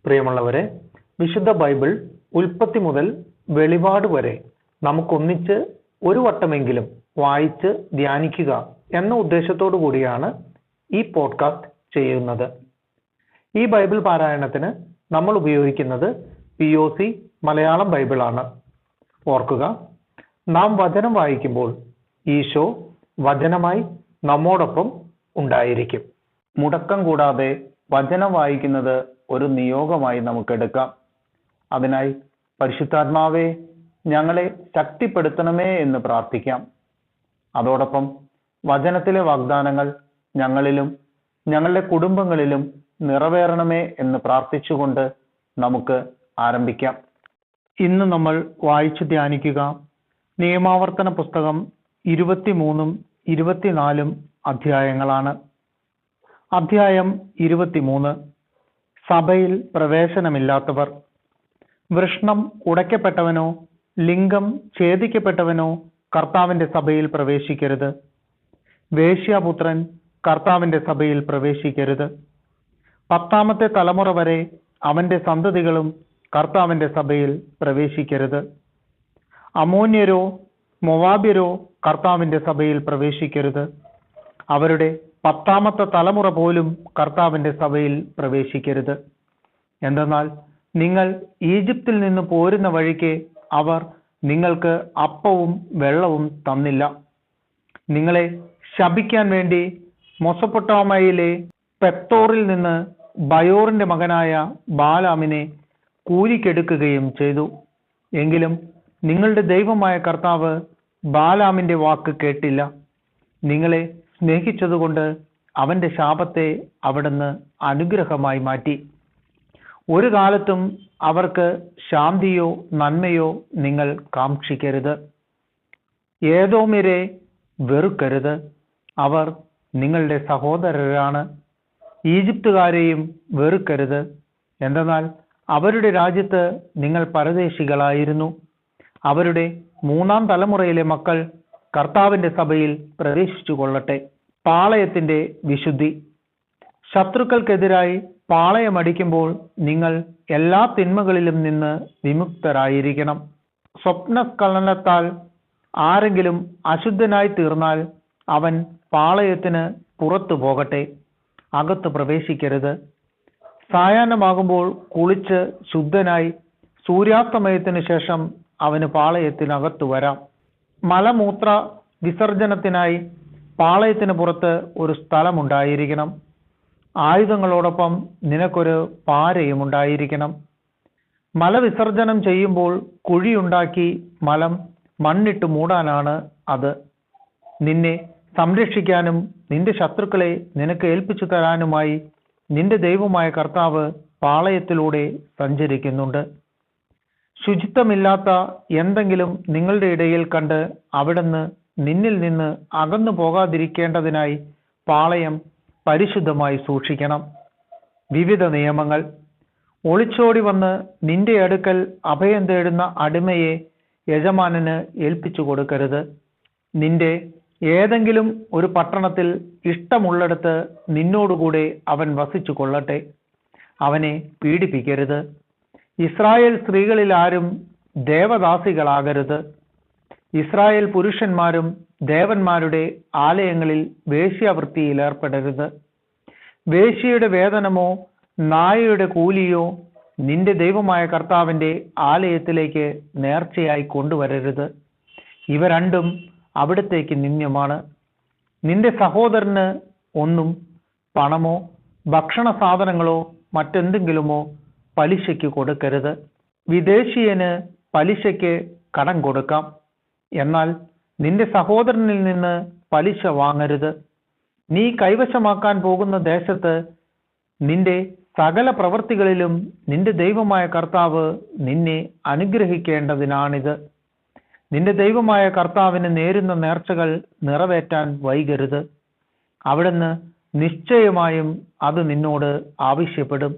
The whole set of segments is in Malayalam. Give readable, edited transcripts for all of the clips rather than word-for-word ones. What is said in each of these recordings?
പ്രിയമുള്ളവരെ, വിശുദ്ധ ബൈബിൾ ഉൽപ്പത്തി മുതൽ വെളിപാട് വരെ നമുക്കൊന്നിച്ച് ഒരു വട്ടമെങ്കിലും വായിച്ച് ധ്യാനിക്കുക എന്ന ഉദ്ദേശത്തോടു കൂടിയാണ് ഈ പോഡ്കാസ്റ്റ് ചെയ്യുന്നത്. ഈ ബൈബിൾ പാരായണത്തിന് നമ്മൾ ഉപയോഗിക്കുന്നത് POC മലയാളം ബൈബിളാണ്. ഓർക്കുക, നാം വചനം വായിക്കുമ്പോൾ ഈശോ വചനമായി നമ്മോടൊപ്പം ഉണ്ടായിരിക്കും. മുടക്കം കൂടാതെ വചനം വായിക്കുന്നത് ഒരു നിയോഗമായി നമുക്കെടുക്കാം. അതിനായി പരിശുദ്ധാത്മാവേ, ഞങ്ങളെ ശക്തിപ്പെടുത്തണമേ എന്ന് പ്രാർത്ഥിക്കാം. അതോടൊപ്പം വചനത്തിലെ വാഗ്ദാനങ്ങൾ ഞങ്ങളിലും ഞങ്ങളുടെ കുടുംബങ്ങളിലും നിറവേറണമേ എന്ന് പ്രാർത്ഥിച്ചുകൊണ്ട് നമുക്ക് ആരംഭിക്കാം. ഇന്ന് നമ്മൾ വായിച്ചു ധ്യാനിക്കുക നിയമാവർത്തന പുസ്തകം 23ഉം 24ഉം അധ്യായങ്ങളാണ്. അധ്യായം 23. സഭയിൽ പ്രവേശനമില്ലാത്തവർ. വൃഷ്ണം ഉടയ്ക്കപ്പെട്ടവനോ ലിംഗം ഛേദിക്കപ്പെട്ടവനോ കർത്താവിന്റെ സഭയിൽ പ്രവേശിക്കരുത്. വേശ്യാപുത്രൻ കർത്താവിന്റെ സഭയിൽ പ്രവേശിക്കരുത്. 10ാമത്തെ തലമുറ വരെ അവന്റെ സന്തതികളും കർത്താവിന്റെ സഭയിൽ പ്രവേശിക്കരുത്. അമോന്യരോ മൊവാബ്യരോ കർത്താവിന്റെ സഭയിൽ പ്രവേശിക്കരുത്. അവരുടെ 10ാമത്തെ തലമുറ പോലും കർത്താവിന്റെ സഭയിൽ പ്രവേശിക്കരുത്. എന്തെന്നാൽ നിങ്ങൾ ഈജിപ്തിൽ നിന്ന് പോരുന്ന വഴിക്ക് അവർ നിങ്ങൾക്ക് അപ്പവും വെള്ളവും തന്നില്ല. നിങ്ങളെ ശപിക്കാൻ വേണ്ടി മെസൊപ്പൊട്ടാമയിലെ പെത്തോറിൽ നിന്ന് ബയോറിന്റെ മകനായ ബാലാമിനെ കൂലിക്കെടുക്കുകയും ചെയ്തു. എങ്കിലും നിങ്ങളുടെ ദൈവമായ കർത്താവ് ബാലാമിന്റെ വാക്ക് കേട്ടില്ല. നിങ്ങളെ സ്നേഹിച്ചതുകൊണ്ട് അവന്റെ ശാപത്തെ അവിടുന്ന് അനുഗ്രഹമായി മാറ്റി. ഒരു കാലത്തും അവർക്ക് ശാന്തിയോ നന്മയോ നിങ്ങൾ കാക്ഷിക്കരുത്. ഏദോമ്യരെ വെറുക്കരുത്. അവർ നിങ്ങളുടെ സഹോദരരാണ്. ഈജിപ്തുകാരെയും വെറുക്കരുത്. എന്തെന്നാൽ അവരുടെ രാജ്യത്ത് നിങ്ങൾ പരദേശികളായിരുന്നു. അവരുടെ 3ാം തലമുറയിലെ മക്കൾ കർത്താവിന്റെ സഭയിൽ പ്രവേശിച്ചു കൊള്ളട്ടെ. പാളയത്തിന്റെ വിശുദ്ധി. ശത്രുക്കൾക്കെതിരായി പാളയമടിക്കുമ്പോൾ നിങ്ങൾ എല്ലാ തിന്മകളിലും നിന്ന് വിമുക്തരായിരിക്കണം. സ്വപ്നസ്ഖലനത്താൽ ആരെങ്കിലും അശുദ്ധനായി തീർന്നാൽ അവൻ പാളയത്തിന് പുറത്തു പോകട്ടെ, അകത്ത് പ്രവേശിക്കരുത്. സായാഹ്നമാകുമ്പോൾ കുളിച്ച് ശുദ്ധനായി സൂര്യാസ്തമയത്തിനു ശേഷം അവന് പാളയത്തിനകത്തു വരാം. മലമൂത്ര വിസർജനത്തിനായി പാളയത്തിന് പുറത്ത് ഒരു സ്ഥലമുണ്ടായിരിക്കണം. ആയുധങ്ങളോടൊപ്പം നിനക്കൊരു പാരയും ഉണ്ടായിരിക്കണം. മലവിസർജനം ചെയ്യുമ്പോൾ കുഴിയുണ്ടാക്കി മലം മണ്ണിട്ട് മൂടാനാണ് അത്. നിന്നെ സംരക്ഷിക്കാനും നിന്റെ ശത്രുക്കളെ നിനക്ക് ഏൽപ്പിച്ചു തരാനുമായി നിന്റെ ദൈവമായ കർത്താവ് പാളയത്തിലൂടെ സഞ്ചരിക്കുന്നുണ്ട്. ശുചിത്വമില്ലാത്ത എന്തെങ്കിലും നിങ്ങളുടെ ഇടയിൽ കണ്ട് അവിടുന്ന് നിന്നിൽ നിന്ന് അകന്നു പോകാതിരിക്കേണ്ടതിനായി പാളയം പരിശുദ്ധമായി സൂക്ഷിക്കണം. വിവിധ നിയമങ്ങൾ. ഒളിച്ചോടി വന്ന് നിന്റെ അടുക്കൽ അഭയം തേടുന്ന അടിമയെ യജമാനന് ഏൽപ്പിച്ചു കൊടുക്കരുത്. നിന്റെ ഏതെങ്കിലും ഒരു പട്ടണത്തിൽ ഇഷ്ടമുള്ളിടത്ത് നിന്നോടുകൂടെ അവൻ വസിച്ചു കൊള്ളട്ടെ. അവനെ പീഡിപ്പിക്കരുത്. ഇസ്രായേൽ സ്ത്രീകളിൽ ആരും ദേവദാസികളാകരുത്. ഇസ്രായേൽ പുരുഷന്മാരും ദേവന്മാരുടെ ആലയങ്ങളിൽ വേശ്യാവൃത്തിയിൽ ഏർപ്പെടരുത്. വേശ്യയുടെ വേതനമോ നായയുടെ കൂലിയോ നിന്റെ ദൈവമായ കർത്താവിന്റെ ആലയത്തിലേക്ക് നേർച്ചയായി കൊണ്ടുവരരുത്. ഇവ രണ്ടും അവിടത്തേക്ക് നിന്ദ്യമാണ്. നിന്റെ സഹോദരന് ഒന്നും പണമോ ഭക്ഷണ സാധനങ്ങളോ മറ്റെന്തെങ്കിലുമോ പലിശയ്ക്ക് കൊടുക്കരുത്. വിദേശീയന് പലിശയ്ക്ക് കടം കൊടുക്കാം, എന്നാൽ നിന്റെ സഹോദരനിൽ നിന്ന് പലിശ വാങ്ങരുത്. നീ കൈവശമാക്കാൻ പോകുന്ന ദേശത്ത് നിന്റെ സകല പ്രവൃത്തികളിലും നിന്റെ ദൈവമായ കർത്താവ് നിന്നെ അനുഗ്രഹിക്കേണ്ടതിനാണിത്. നിന്റെ ദൈവമായ കർത്താവിന് നേരുന്ന നേർച്ചകൾ നിറവേറ്റാൻ വൈകരുത്. അവിടുന്ന് നിശ്ചയമായും അത് നിന്നോട് ആവശ്യപ്പെടും.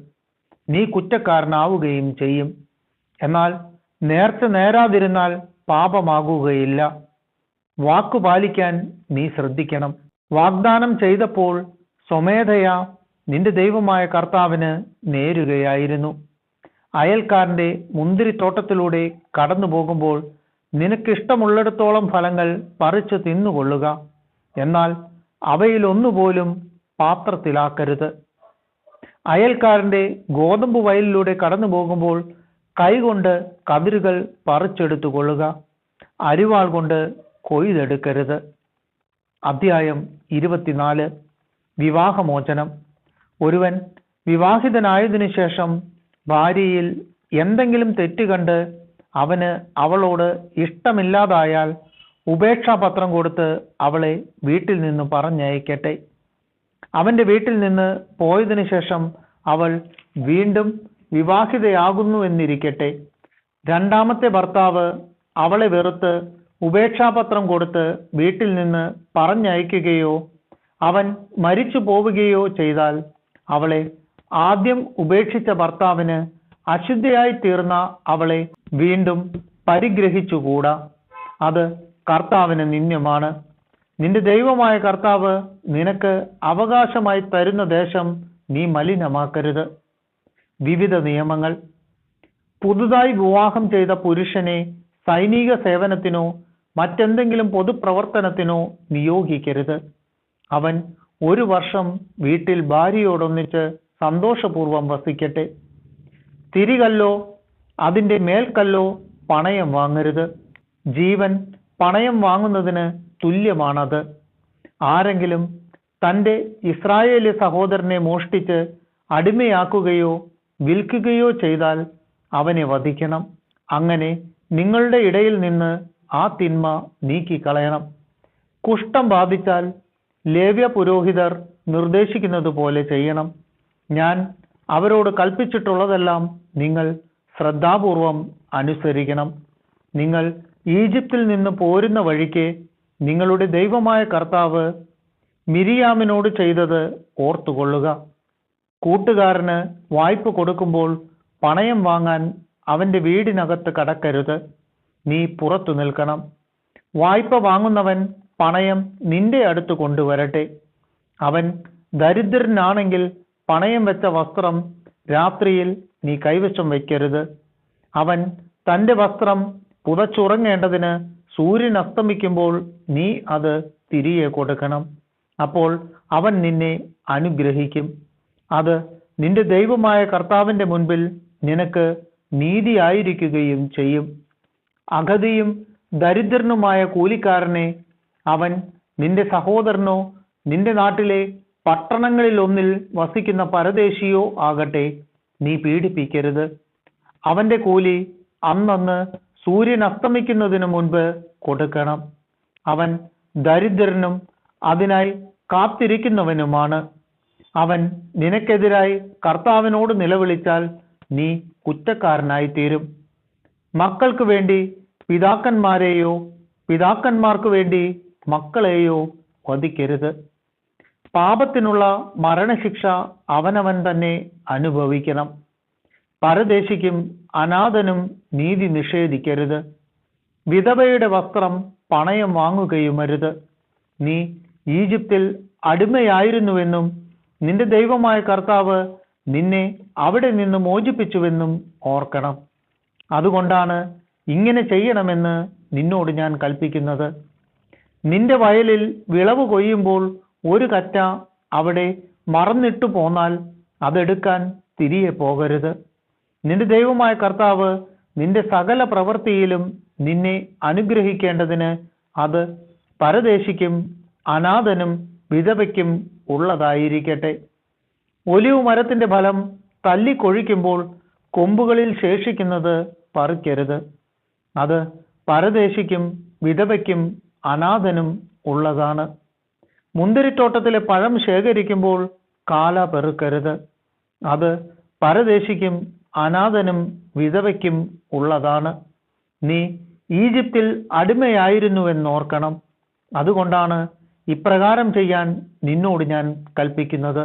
നീ കുറ്റക്കാരനാവുകയും ചെയ്യും. എന്നാൽ നേർച്ച നേരാതിരുന്നാൽ പാപമാകുകയില്ല. വാക്കു പാലിക്കാൻ നീ ശ്രദ്ധിക്കണം. വാഗ്ദാനം ചെയ്തപ്പോൾ സ്വമേധയാ നിന്റെ ദൈവമായ കർത്താവിന് നേരുകയായിരുന്നു. അയൽക്കാരന്റെ മുന്തിരിത്തോട്ടത്തിലൂടെ കടന്നു പോകുമ്പോൾ നിനക്കിഷ്ടമുള്ളിടത്തോളം ഫലങ്ങൾ പറിച്ചു തിന്നുകൊള്ളുക, എന്നാൽ അവയിലൊന്നുപോലും പാത്രത്തിലാക്കരുത്. അയൽക്കാരന്റെ ഗോതമ്പ് വയലിലൂടെ കടന്നു പോകുമ്പോൾ കൈകൊണ്ട് കതിരുകൾ പറിച്ചെടുത്തു കൊള്ളുക, അരിവാൾ കൊണ്ട് കൊയ്തെടുക്കരുത്. അധ്യായം 24. വിവാഹമോചനം. ഒരുവൻ വിവാഹിതനായതിനു ശേഷം ഭാര്യയിൽ എന്തെങ്കിലും തെറ്റ് കണ്ട് അവന് അവളോട് ഇഷ്ടമില്ലാതായാൽ ഉപേക്ഷാപത്രം കൊടുത്ത് അവളെ വീട്ടിൽ നിന്ന് പറഞ്ഞയക്കട്ടെ. അവന്റെ വീട്ടിൽ നിന്ന് പോയതിനു ശേഷം അവൾ വീണ്ടും വിവാഹിതയാകുന്നുവെന്നിരിക്കട്ടെ. രണ്ടാമത്തെ ഭർത്താവ് അവളെ വെറുത്ത് ഉപേക്ഷാപത്രം കൊടുത്ത് വീട്ടിൽ നിന്ന് പറഞ്ഞയക്കുകയോ അവൻ മരിച്ചു പോവുകയോ ചെയ്താൽ അവളെ ആദ്യം ഉപേക്ഷിച്ച ഭർത്താവിന് അശുദ്ധയായി തീർന്ന അവളെ വീണ്ടും പരിഗ്രഹിച്ചുകൂടാ. അത് കർത്താവിന് നിന്ദ്യമാണ്. നിന്റെ ദൈവമായ കർത്താവ് നിനക്ക് അവകാശമായി തരുന്ന ദേശം നീ മലിനമാക്കരുത്. വിവിധ നിയമങ്ങൾ. പുതുതായി വിവാഹം ചെയ്ത പുരുഷനെ സൈനിക സേവനത്തിനോ മറ്റെന്തെങ്കിലും പൊതുപ്രവർത്തനത്തിനോ നിയോഗിക്കരുത്. അവൻ 1 വർഷം വീട്ടിൽ ഭാര്യയോടൊന്നിച്ച് സന്തോഷപൂർവം വസിക്കട്ടെ. തിരികല്ലോ അതിൻ്റെ മേൽക്കല്ലോ പണയം വാങ്ങരുത്. ജീവൻ പണയം വാങ്ങുന്നതിന് തുല്യമാണത്. ആരെങ്കിലും തൻ്റെ ഇസ്രായേലി സഹോദരനെ മോഷ്ടിച്ച് അടിമയാക്കുകയോ വിൽക്കുകയോ ചെയ്താൽ അവനെ വധിക്കണം. അങ്ങനെ നിങ്ങളുടെ ഇടയിൽ നിന്ന് ആ തിന്മ നീക്കിക്കളയണം. കുഷ്ഠം ബാധിച്ചാൽ ലേവ്യ പുരോഹിതർ നിർദ്ദേശിക്കുന്നത് പോലെ ചെയ്യണം. ഞാൻ അവരോട് കൽപ്പിച്ചിട്ടുള്ളതെല്ലാം നിങ്ങൾ ശ്രദ്ധാപൂർവം അനുസരിക്കണം. നിങ്ങൾ ഈജിപ്തിൽ നിന്ന് പോരുന്ന വഴിക്ക് നിങ്ങളുടെ ദൈവമായ കർത്താവ് മിരിയാമിനോട് ചെയ്തത് ഓർത്തുകൊള്ളുക. കൂട്ടുകാരന് വായ്പ കൊടുക്കുമ്പോൾ പണയം വാങ്ങാൻ അവന്റെ വീടിനകത്ത് കടക്കരുത്. നീ പുറത്തു നിൽക്കണം. വായ്പ വാങ്ങുന്നവൻ പണയം നിന്റെ അടുത്ത് കൊണ്ടുവരട്ടെ. അവൻ ദരിദ്രനാണെങ്കിൽ പണയം വെച്ച വസ്ത്രം രാത്രിയിൽ നീ കൈവശം വയ്ക്കരുത്. അവൻ തൻ്റെ വസ്ത്രം പുതച്ചുറങ്ങേണ്ടതിന് സൂര്യൻ അസ്തമിക്കുമ്പോൾ നീ അത് തിരികെ കൊടുക്കണം. അപ്പോൾ അവൻ നിന്നെ അനുഗ്രഹിക്കും. അത് നിന്റെ ദൈവമായ കർത്താവിൻ്റെ മുൻപിൽ നിനക്ക് നീതിയായിരിക്കുകയും ചെയ്യും. അഗതിയും ദരിദ്രനുമായ കൂലിക്കാരനെ അവൻ നിന്റെ സഹോദരനോ നിന്റെ നാട്ടിലെ പട്ടണങ്ങളിലൊന്നിൽ വസിക്കുന്ന പരദേശിയോ ആകട്ടെ, നീ പീഡിപ്പിക്കരുത്. അവന്റെ കൂലി അന്നന്ന് സൂര്യൻ അസ്തമിക്കുന്നതിന് മുൻപ് കൊടുക്കണം. അവൻ ദരിദ്രനും അതിനായി കാത്തിരിക്കുന്നവനുമാണ്. അവൻ നിനക്കെതിരായി കർത്താവിനോട് നിലവിളിച്ചാൽ നീ കുറ്റക്കാരനായിത്തീരും. മക്കൾക്ക് വേണ്ടി പിതാക്കന്മാരെയോ പിതാക്കന്മാർക്ക് വേണ്ടി മക്കളെയോ വധിക്കരുത്. പാപത്തിനുള്ള മരണശിക്ഷ അവനവൻ തന്നെ അനുഭവിക്കണം. പരദേശിക്കും അനാഥനും നീതി നിഷേധിക്കരുത്. വിധവയുടെ വസ്ത്രം പണയം വാങ്ങുകയുമരുത്. നീ ഈജിപ്തിൽ അടിമയായിരുന്നുവെന്നും നിന്റെ ദൈവമായ കർത്താവ് നിന്നെ അവിടെ നിന്ന് മോചിപ്പിച്ചുവെന്നും ഓർക്കണം. അതുകൊണ്ടാണ് ഇങ്ങനെ ചെയ്യണമെന്ന് നിന്നോട് ഞാൻ കൽപ്പിക്കുന്നത്. നിന്റെ വയലിൽ വിളവ് കൊയ്യുമ്പോൾ ഒരു കറ്റ അവിടെ മറന്നിട്ടു പോന്നാൽ അതെടുക്കാൻ തിരികെ പോകരുത്. നിന്റെ ദൈവമായ കർത്താവ് നിന്റെ സകല പ്രവൃത്തിയിലും നിന്നെ അനുഗ്രഹിക്കേണ്ടതിന് അത് പരദേശിക്കും അനാഥനും വിധവയ്ക്കും ഉള്ളതായിരിക്കട്ടെ. ഒലിവ് മരത്തിന്റെ ഫലം തല്ലിക്കൊഴിക്കുമ്പോൾ കൊമ്പുകളിൽ ശേഷിക്കുന്നത് പറിക്കരുത്. അത് പരദേശിക്കും വിധവയ്ക്കും അനാഥനും ഉള്ളതാണ്. മുന്തിരിത്തോട്ടത്തിലെ പഴം ശേഖരിക്കുമ്പോൾ കാല പെറുക്കരുത്. അത് പരദേശിക്കും അനാഥനും വിധവയ്ക്കും ഉള്ളതാണ്. നീ ഈജിപ്തിൽ അടിമയായിരുന്നുവെന്നോർക്കണം. അതുകൊണ്ടാണ് ഇപ്രകാരം ചെയ്യാൻ നിന്നോട് ഞാൻ കൽപ്പിക്കുന്നത്.